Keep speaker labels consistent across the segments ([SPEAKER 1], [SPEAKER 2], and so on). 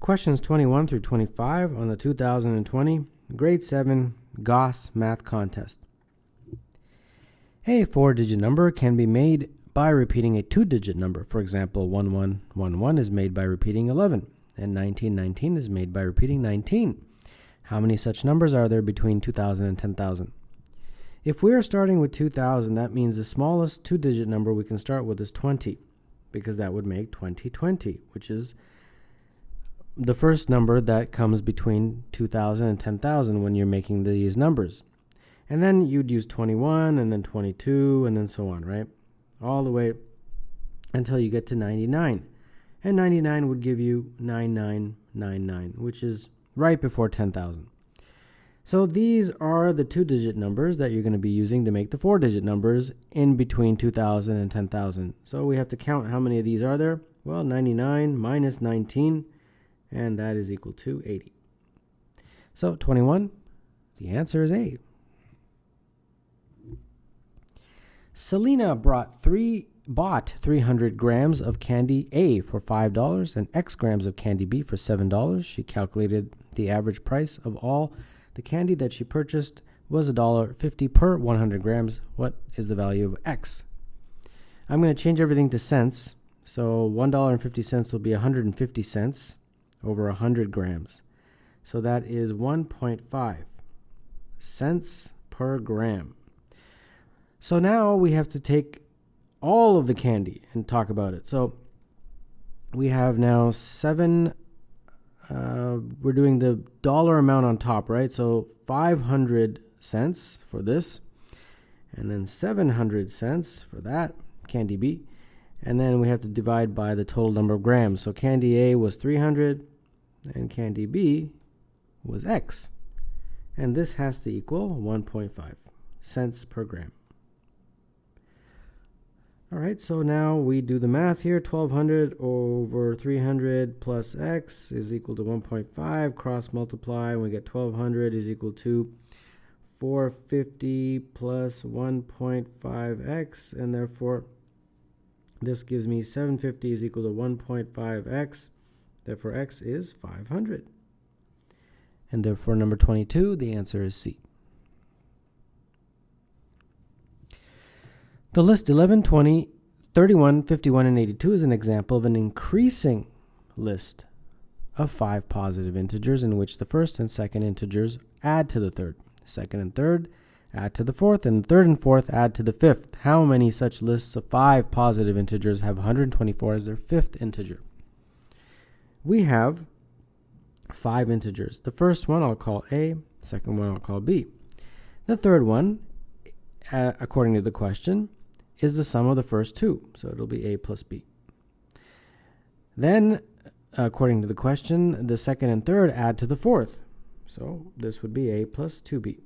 [SPEAKER 1] Questions 21 through 25 on the 2020 Grade 7 Gauss Math Contest. A 4-digit number can be made by repeating a 2-digit number. For example, 1111 is made by repeating 11, and 1919 is made by repeating 19. How many such numbers are there between 2,000 and 10,000? If we are starting with 2,000, that means the smallest 2-digit number we can start with is 20, because that would make 2020, which is the first number that comes between 2,000 and 10,000 when you're making these numbers. And then you'd use 21, and then 22, and then so on, right? All the way until you get to 99. And 99 would give you 9999, which is right before 10,000. So these are the 2-digit numbers that you're going to be using to make the 4-digit numbers in between 2,000 and 10,000. So we have to count how many of these are there. Well, 99 minus 19, and that is equal to 80. So 21, the answer is A. Selena bought 300 grams of candy A for $5 and X grams of candy B for $7. She calculated the average price of all the candy that she purchased was $1.50 per 100 grams. What is the value of X? I'm going to change everything to cents. So $1.50 will be 150 cents over 100 grams. So that is 1.5 cents per gram. So now we have to take all of the candy and talk about it. So we have now we're doing the dollar amount on top, right? So 500 cents for this, and then 700 cents for that, candy B. And then we have to divide by the total number of grams. So candy A was 300, and candy B was X. And this has to equal 1.5 cents per gram. All right, so now we do the math here. 1,200 over 300 plus X is equal to 1.5. Cross multiply, and we get 1,200 is equal to 450 plus 1.5X, and therefore this gives me 750 is equal to 1.5X. Therefore, X is 500. And therefore, number 22, the answer is C. The list 11, 20, 31, 51, and 82 is an example of an increasing list of 5 positive integers in which the first and second integers add to the third. Second and third add to the fourth, and third and fourth add to the fifth. How many such lists of 5 positive integers have 124 as their fifth integer? We have 5 integers. The first one I'll call A, second one I'll call B. The third one, according to the question, is the sum of the first 2, so it'll be A plus B. Then, according to the question, the second and third add to the fourth, so this would be A plus 2B.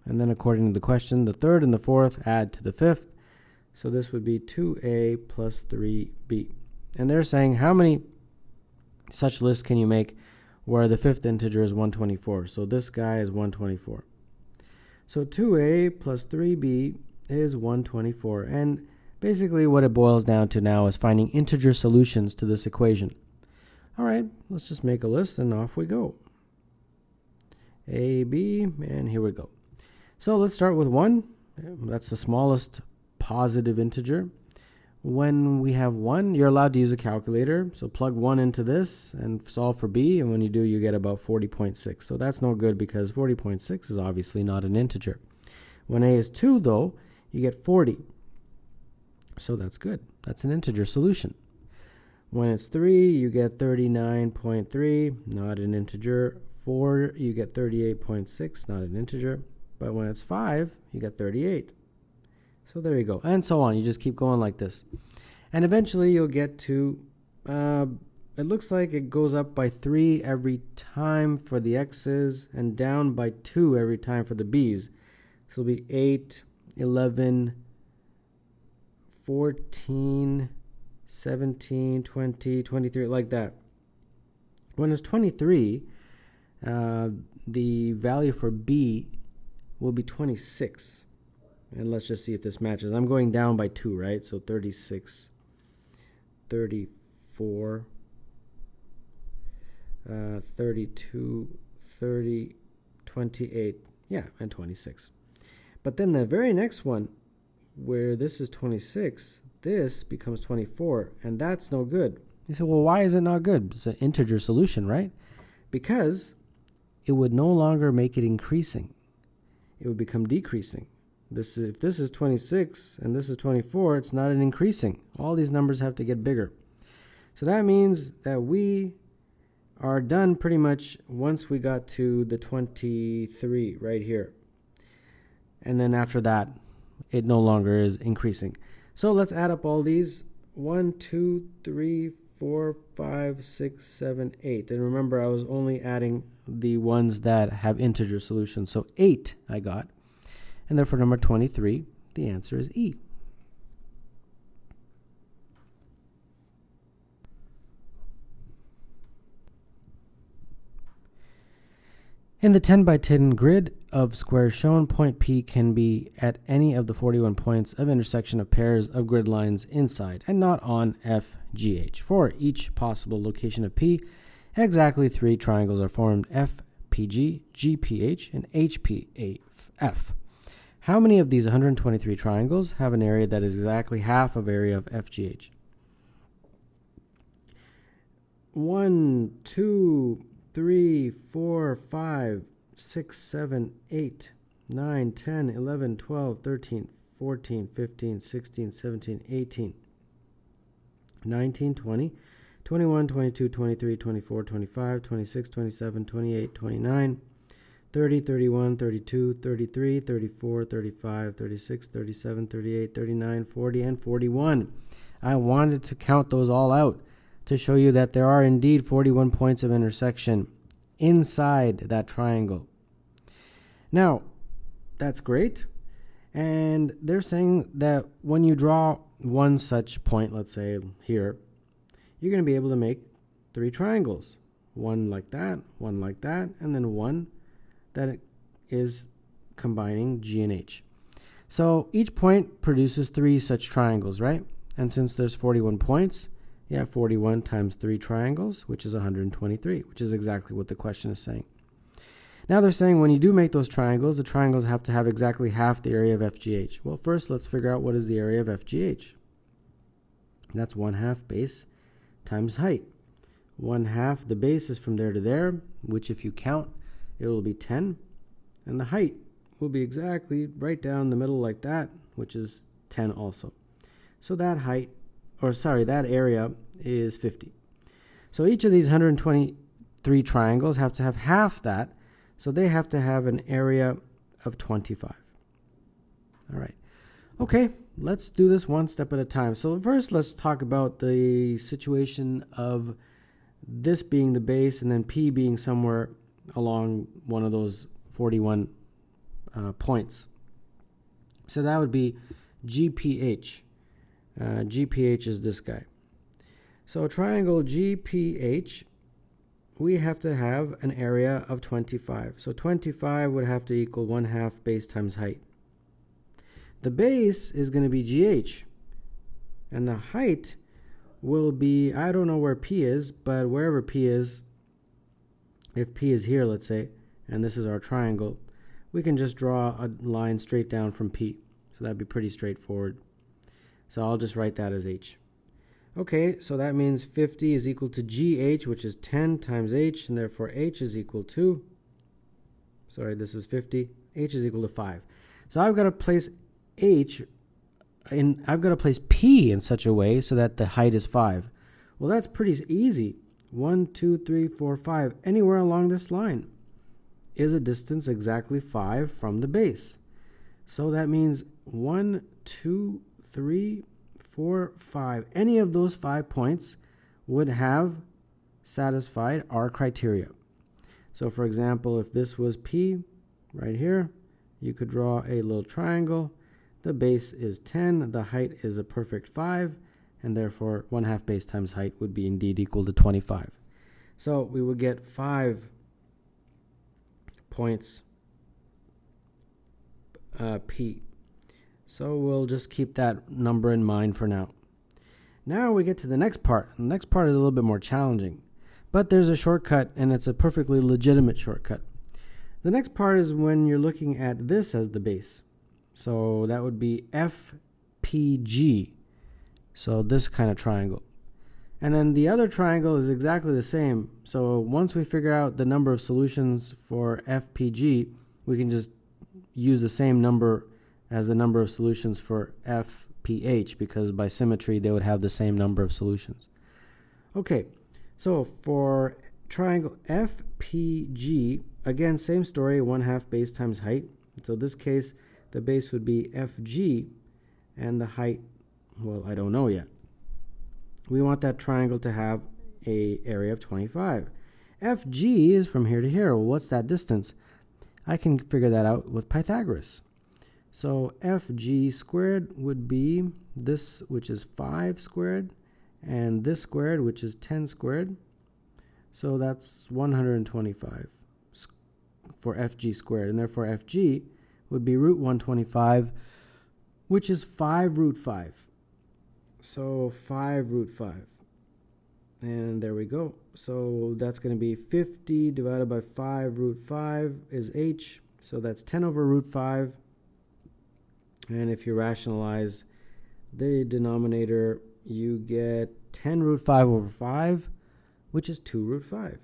[SPEAKER 1] And then according to the question, the third and the fourth add to the fifth, so this would be 2A plus 3B. And they're saying how many such lists can you make where the fifth integer is 124? So this guy is 124. So 2A plus 3B is 124. And basically what it boils down to now is finding integer solutions to this equation. All right, let's just make a list and off we go. A, B, and here we go. So let's start with 1. That's the smallest positive integer. When we have 1, you're allowed to use a calculator. So plug 1 into this and solve for B, and when you do, you get about 40.6. So that's no good because 40.6 is obviously not an integer. When A is 2, though, you get 40. So that's good. That's an integer solution. When it's 3, you get 39.3, not an integer. 4, you get 38.6, not an integer. But when it's 5, you get 38. So there you go, and so on. You just keep going like this. And eventually you'll get to, it looks like it goes up by 3 every time for the x's and down by 2 every time for the b's. So it'll be 8, 11, 14, 17, 20, 23, like that. When it's 23, the value for b will be 26. And let's just see if this matches. I'm going down by 2, right? So 36, 34, 32, 30, 28, yeah, and 26. But then the very next one, where this is 26, this becomes 24, and that's no good. You say, well, why is it not good? It's an integer solution, right? Because it would no longer make it increasing. It would become decreasing. If this is 26 and this is 24, it's not an increasing. All these numbers have to get bigger. So that means that we are done pretty much once we got to the 23 right here. And then after that, it no longer is increasing. So let's add up all these. 1, 2, 3, 4, 5, 6, 7, 8. And remember, I was only adding the ones that have integer solutions. So 8 I got. And therefore, number 23, the answer is E. In the 10 by 10 grid of squares shown, point P can be at any of the 41 points of intersection of pairs of grid lines inside and not on FGH. For each possible location of P, exactly 3 triangles are formed: FPG, GPH, and HPF. How many of these 123 triangles have an area that is exactly half of area of FGH? 1, 2, 3, 4, 5, 6, 7, 8, 9, 10, 11, 12, 13, 14, 15, 16, 17, 18, 19, 20, 21, 22, 23, 24, 25, 26, 27, 28, 29, 30, 31, 32, 33, 34, 35, 36, 37, 38, 39, 40, and 41. I wanted to count those all out to show you that there are indeed 41 points of intersection inside that triangle. Now, that's great. And they're saying that when you draw one such point, let's say here, you're going to be able to make 3 triangles. One like that, and then one that is combining G and H. So each point produces 3 such triangles, right? And since there's 41 points, you have 41 times 3 triangles, which is 123, which is exactly what the question is saying. Now they're saying when you do make those triangles, the triangles have to have exactly half the area of FGH. Well, first let's figure out what is the area of FGH. That's 1/2 base times height. 1/2, the base is from there to there, which if you count, it will be 10. And the height will be exactly right down the middle like that, which is 10 also. So that that area is 50. So each of these 123 triangles have to have half that, so they have to have an area of 25. All right. Okay, let's do this one step at a time. So first, let's talk about the situation of this being the base and then P being somewhere along one of those 41 points. So that would be GPH. GPH is this guy. So triangle GPH, we have to have an area of 25. So 25 would have to equal 1/2 base times height. The base is going to be GH, and the height will be, I don't know where P is, but wherever P is, if P is here, let's say, and this is our triangle, we can just draw a line straight down from P. So that'd be pretty straightforward. So I'll just write that as H. Okay, so that means 50 is equal to GH, which is 10 times H, and therefore H is equal to, this is 50, H is equal to 5. So I've got to place I've got to place P in such a way so that the height is 5. Well, that's pretty easy. 1, 2, 3, 4, 5. Anywhere along this line is a distance exactly 5 from the base. So that means 1, 2, 3, 4, 5. Any of those 5 points would have satisfied our criteria. So for example, if this was P right here, you could draw a little triangle. The base is 10, the height is a perfect 5, and therefore 1/2 base times height would be indeed equal to 25. So we would get 5 points P. So we'll just keep that number in mind for now. Now we get to the next part. The next part is a little bit more challenging. But there's a shortcut, and it's a perfectly legitimate shortcut. The next part is when you're looking at this as the base. So that would be FPG. So this kind of triangle. And then the other triangle is exactly the same. So once we figure out the number of solutions for FPG, we can just use the same number as the number of solutions for FPH, because by symmetry they would have the same number of solutions. Okay, so for triangle FPG, again, same story, 1/2 base times height. So in this case, the base would be FG, and the height, well, I don't know yet. We want that triangle to have an area of 25. FG is from here to here. Well, what's that distance? I can figure that out with Pythagoras. So FG squared would be this, which is 5 squared, and this squared, which is 10 squared. So that's 125 for FG squared, and therefore FG would be root 125, which is 5 root 5. So 5 root 5. And there we go. So that's going to be 50 divided by 5 root 5 is h. So that's 10 over root 5. And if you rationalize the denominator, you get 10 root 5 over 5, which is 2 root 5.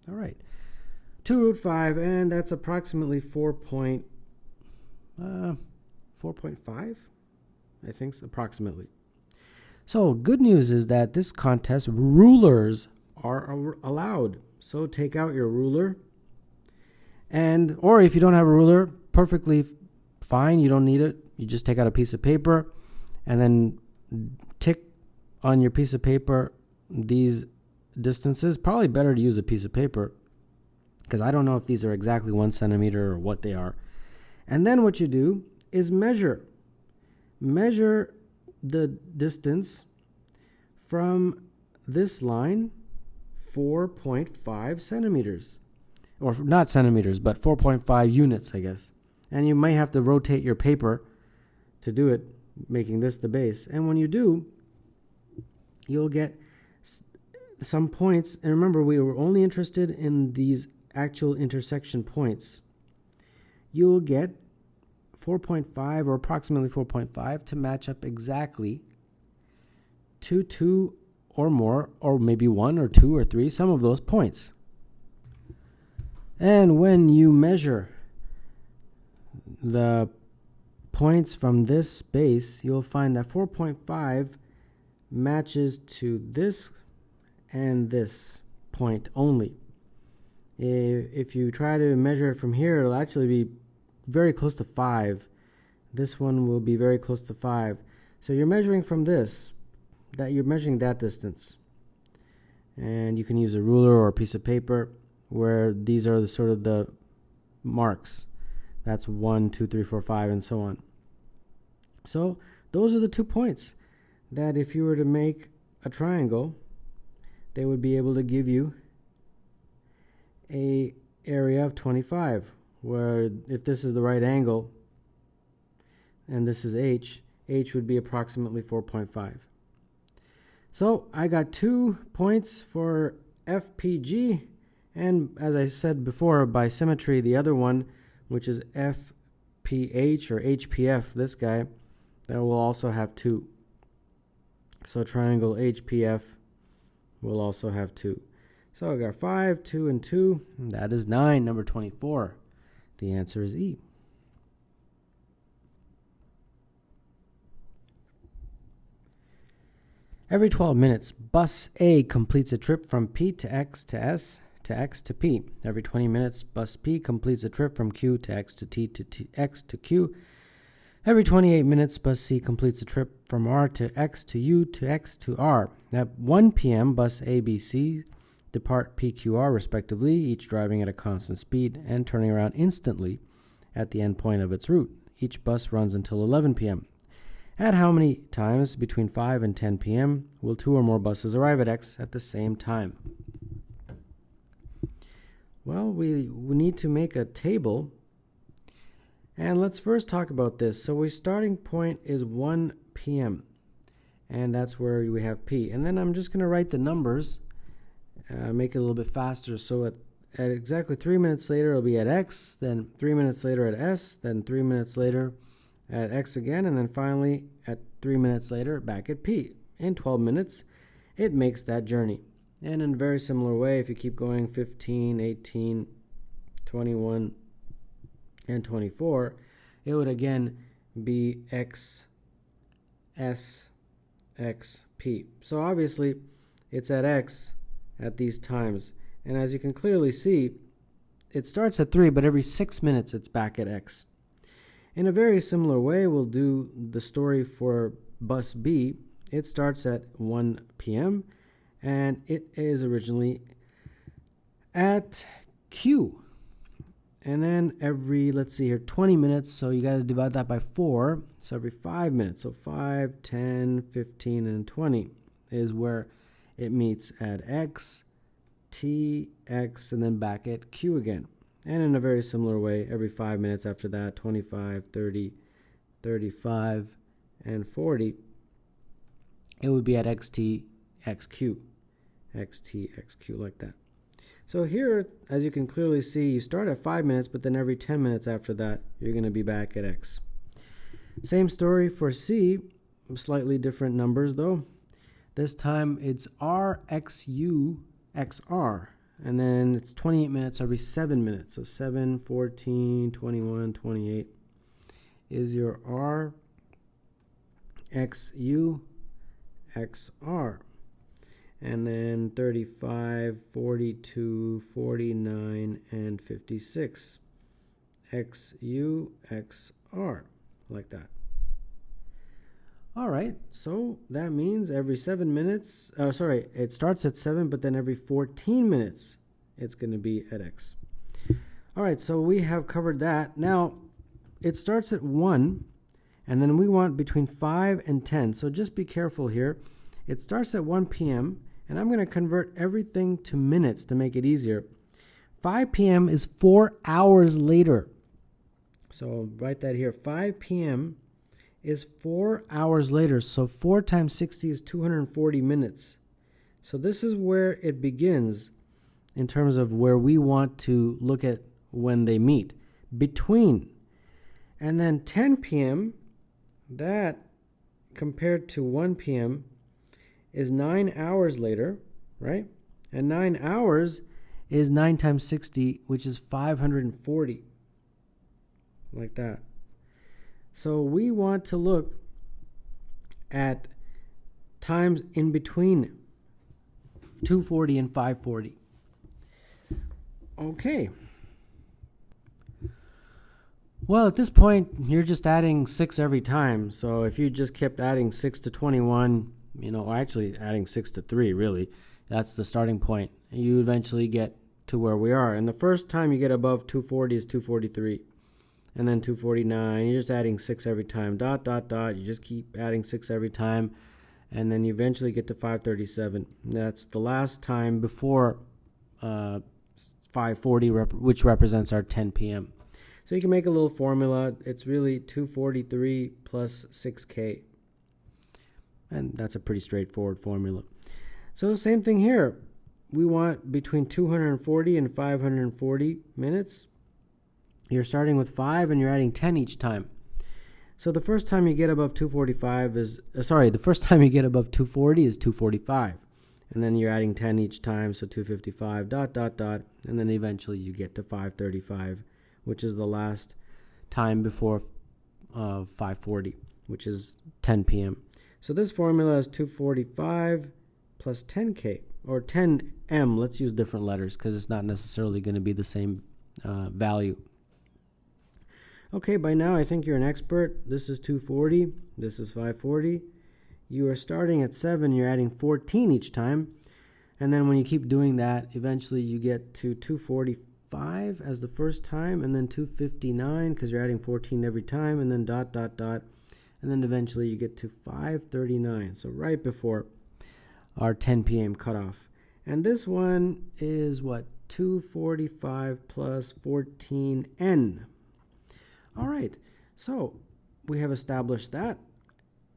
[SPEAKER 1] All right. 2 root 5, and that's approximately 4.5, I think, approximately. So good news is that this contest, rulers are allowed. So take out your ruler, or if you don't have a ruler, perfectly fine, you don't need it. You just take out a piece of paper and then tick on your piece of paper these distances. Probably better to use a piece of paper, because I don't know if these are exactly 1 centimeter or what they are. And then what you do is measure the distance from this line, 4.5 centimeters. Or not centimeters, but 4.5 units, I guess. And you may have to rotate your paper to do it, making this the base. And when you do, you'll get some points. And remember, we were only interested in these actual intersection points. You'll get 4.5 or approximately 4.5 to match up exactly to 2 or more, or maybe 1 or 2 or 3, some of those points. And when you measure the points from this base, you'll find that 4.5 matches to this and this point only. If you try to measure it from here, it'll actually be very close to 5. This one will be very close to 5. So you're measuring from this, that you're measuring that distance. And you can use a ruler or a piece of paper where these are the sort of the marks. That's 1, 2, 3, 4, 5, and so on. So those are the 2 points that if you were to make a triangle, they would be able to give you a area of 25, where if this is the right angle and this is h would be approximately 4.5. So I got 2 points for FPG, and as I said before, by symmetry, the other one, which is FPH or HPF, this guy, that will also have 2. So triangle HPF will also have 2. So I got 5, 2, and 2. And that is 9, number 24. The answer is E. Every 12 minutes, bus A completes a trip from P to X to S to X to P. Every 20 minutes, bus P completes a trip from Q to X to T to X to Q. Every 28 minutes, bus C completes a trip from R to X to U to X to R. At 1 p.m., bus A, B, C depart PQR respectively, each driving at a constant speed and turning around instantly at the end point of its route. Each bus runs until 11 p.m. At how many times between 5 and 10 p.m. will 2 or more buses arrive at X at the same time? Well, we need to make a table. And let's first talk about this. So our starting point is 1 p.m. and that's where we have P. And then I'm just going to write the numbers, make it a little bit faster. So at exactly 3 minutes later, it'll be at X, then 3 minutes later at S, then 3 minutes later at X again, and then finally at 3 minutes later back at P. In 12 minutes, it makes that journey. And in a very similar way, if you keep going 15, 18, 21, and 24, it would again be X, S, X, P. So obviously, it's at X at these times. And as you can clearly see, it starts at 3, but every 6 minutes it's back at X. In a very similar way, we'll do the story for bus B. It starts at 1 p.m. and it is originally at Q. And then every, let's see here, 20 minutes, so you got to divide that by 4. So every 5 minutes, so 5, 10, 15, and 20 is where it meets at X, T, X, and then back at Q again. And in a very similar way, every 5 minutes after that, 25, 30, 35, and 40, it would be at XT, XQ, XT, XQ, like that. So here, as you can clearly see, you start at 5 minutes, but then every 10 minutes after that, you're going to be back at X. Same story for C, slightly different numbers though. This time it's R, XU, XR, and then it's 28 minutes every 7 minutes. So 7, 14, 21, 28 is your R, XU, XR. And then 35, 42, 49, and 56. XU, XR, like that. All right, so that means every 7 minutes, it starts at 7, but then every 14 minutes, it's going to be at X. All right, so we have covered that. Now, it starts at 1, and then we want between 5 and 10. So just be careful here. It starts at 1 p.m., and I'm going to convert everything to minutes to make it easier. 5 p.m. is 4 hours later. So write that here. 5 p.m. is 4 hours later. So 4 times 60 is 240 minutes. So this is where it begins in terms of where we want to look at when they meet. Between. And then 10 p.m., that compared to 1 p.m., is 9 hours later, right? And 9 hours is 9 times 60, which is 540. Like that. So we want to look at times in between 240 and 540. Okay. Well, at this point, you're just adding 6 every time. So if you just kept adding 6 to 21, or actually adding 6 to 3, really, that's the starting point. You eventually get to where we are. And the first time you get above 240 is 243. And then 249, you're just adding 6 every time, dot, dot, dot. You just keep adding 6 every time. And then you eventually get to 537. That's the last time before 540, which represents our 10 p.m. So you can make a little formula. It's really 243 plus 6K. And that's a pretty straightforward formula. So same thing here. We want between 240 and 540 minutes. You're starting with 5 and you're adding 10 each time. So the first time you get above 245 is, the first time you get above 240 is 245. And then you're adding 10 each time, so 255, dot, dot, dot. And then eventually you get to 535, which is the last time before 540, which is 10 p.m. So this formula is 245 plus 10K, or 10M. Let's use different letters because it's not necessarily going to be the same value. Okay, by now I think you're an expert. This is 240. This is 540. You are starting at 7. You're adding 14 each time. And then when you keep doing that, eventually you get to 245 as the first time, and then 259 because you're adding 14 every time, and then dot, dot, dot. And then eventually you get to 539, so right before our 10 p.m. cutoff. And this one is what? 245 plus 14N. All right, so we have established that.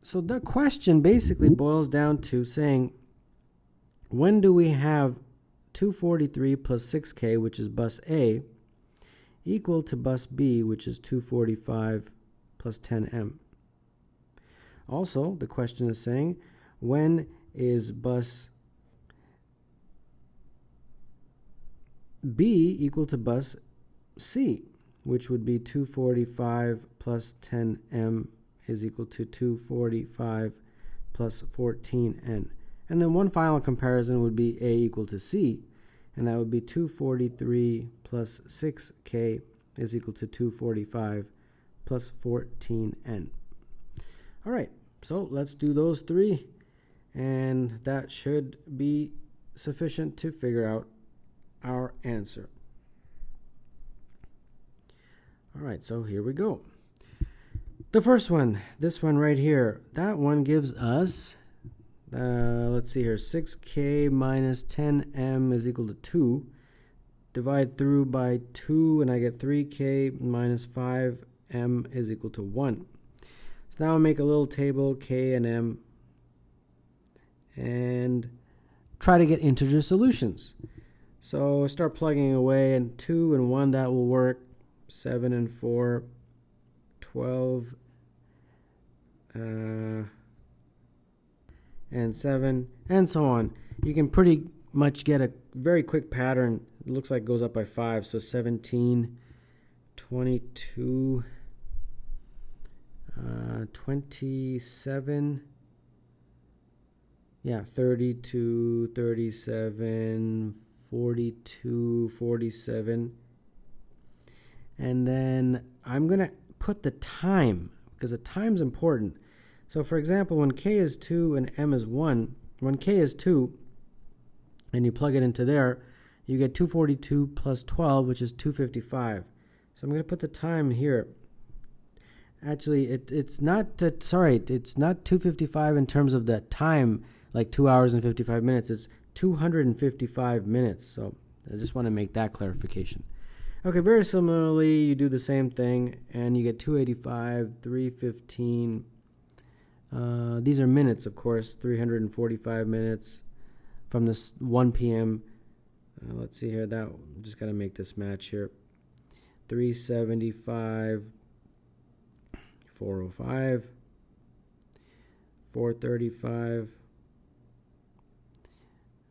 [SPEAKER 1] So the question basically boils down to saying, when do we have 243 plus 6K, which is bus A, equal to bus B, which is 245 plus 10M? Also, the question is saying, when is bus B equal to bus C, which would be 245 plus 10M is equal to 245 plus 14N. And then one final comparison would be A equal to C, and that would be 243 plus 6K is equal to 245 plus 14N. All right, so let's do those three, and that should be sufficient to figure out our answer. All right, so here we go. The first one, this one right here, that one gives us, let's see here, 6K minus 10M is equal to 2. Divide through by 2, and I get 3K minus 5M is equal to 1. So now I'll make a little table, K and M, and try to get integer solutions. So start plugging away, and 2 and 1, that will work. 7 and 4, 12, and 7, and so on. You can pretty much get a very quick pattern. It looks like it goes up by 5. So 17, 22, 27, yeah, 32, 37, 42, 47. And then I'm going to put the time, because the time's important. So for example, when K is 2 and M is 1, when K is 2 and you plug it into there, you get 242 plus 12, which is 255. So I'm going to put the time here. Actually, it's not, it's not 255 in terms of the time, like 2 hours and 55 minutes. It's 255 minutes. So I just want to make that clarification. Okay, very similarly, you do the same thing, and you get 285, 315. These are minutes, of course, 345 minutes from this 1 p.m. Let's see here. I'm just got to make this match here. 375, 405, 435,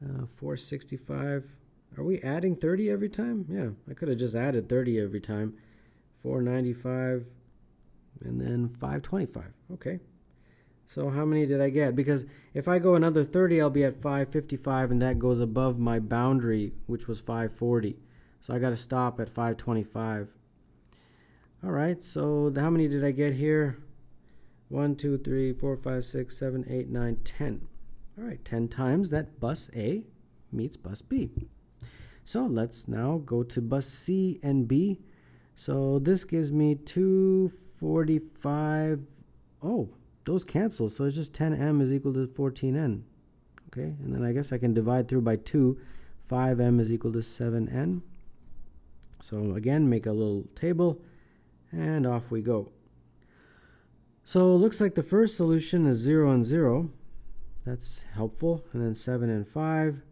[SPEAKER 1] 465. Are we adding 30 every time? Yeah, I could have just added 30 every time. 495, and then 525. Okay. So how many did I get? Because if I go another 30, I'll be at 555, and that goes above my boundary, which was 540. So I got to stop at 525. All right, so how many did I get here? 1, 2, 3, 4, 5, 6, 7, 8, 9, 10. All right, 10 times that bus A meets bus B. So let's now go to bus C and B. So this gives me 245. Oh, those cancel. So it's just 10M is equal to 14N. Okay, and then I guess I can divide through by 2. 5M is equal to 7N. So again, make a little table, and off we go. So it looks like the first solution is 0 and 0. That's helpful. And then 7 and 5.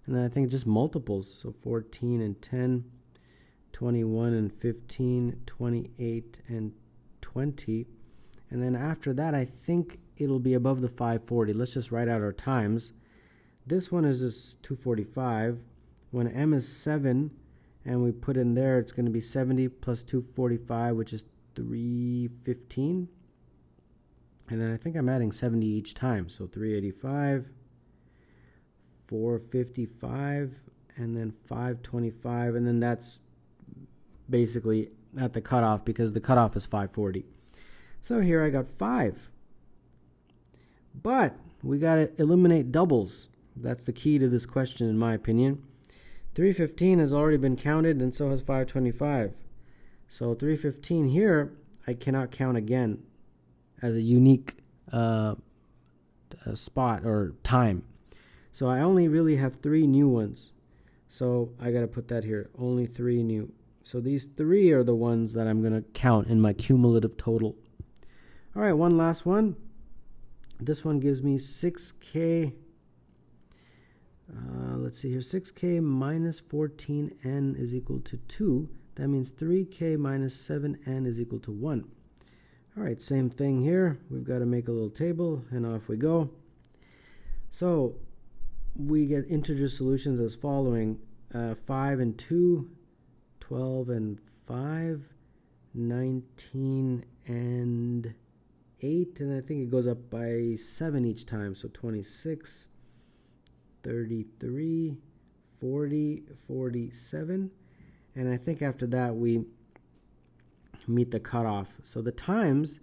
[SPEAKER 1] And then I think just multiples, so 14 and 10, 21 and 15, 28 and 20. And then after that, I think it'll be above the 540. Let's just write out our times. This one is just 245. When M is 7, and we put in there, it's going to be 70 plus 245, which is 315. And then I think I'm adding 70 each time, so 385. 455, and then 525, and then that's basically at the cutoff, because the cutoff is 540. So here I got 5. But we got to eliminate doubles. That's the key to this question, in my opinion. 315 has already been counted, and so has 525. So 315 here, I cannot count again as a unique spot or time. So I only really have 3 new ones. So I got to put that here. Only 3 new. So these 3 are the ones that I'm going to count in my cumulative total. All right, one last one. This one gives me 6k. Let's see here. 6k minus 14n is equal to 2. That means 3k minus 7n is equal to 1. All right, same thing here. We've got to make a little table, and off we go. So we get integer solutions as following. 5 and 2, 12 and 5, 19 and 8, and I think it goes up by 7 each time. So 26, 33, 40, 47. And I think after that we meet the cutoff. So the times,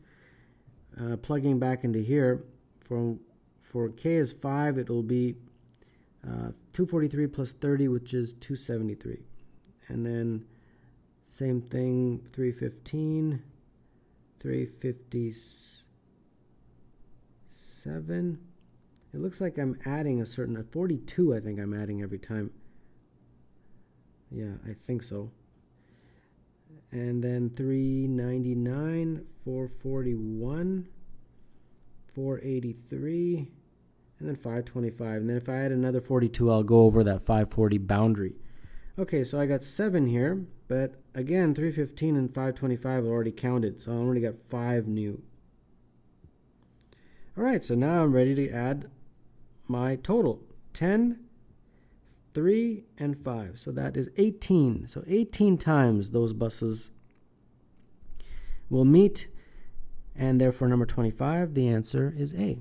[SPEAKER 1] plugging back into here, for k is 5, it will be 243 plus 30, which is 273. And then same thing, 315, 357. It looks like I'm adding a certain, 42 I think I'm adding every time. Yeah, I think so. And then 399, 441, 483, and then 525. And then if I add another 42, I'll go over that 540 boundary. Okay, so I got 7 here, but again, 315 and 525 are already counted, so I only got 5 new. All right, so now I'm ready to add my total. 10, 3, and 5. So that is 18. So 18 times those buses will meet, and therefore number 25, the answer is A.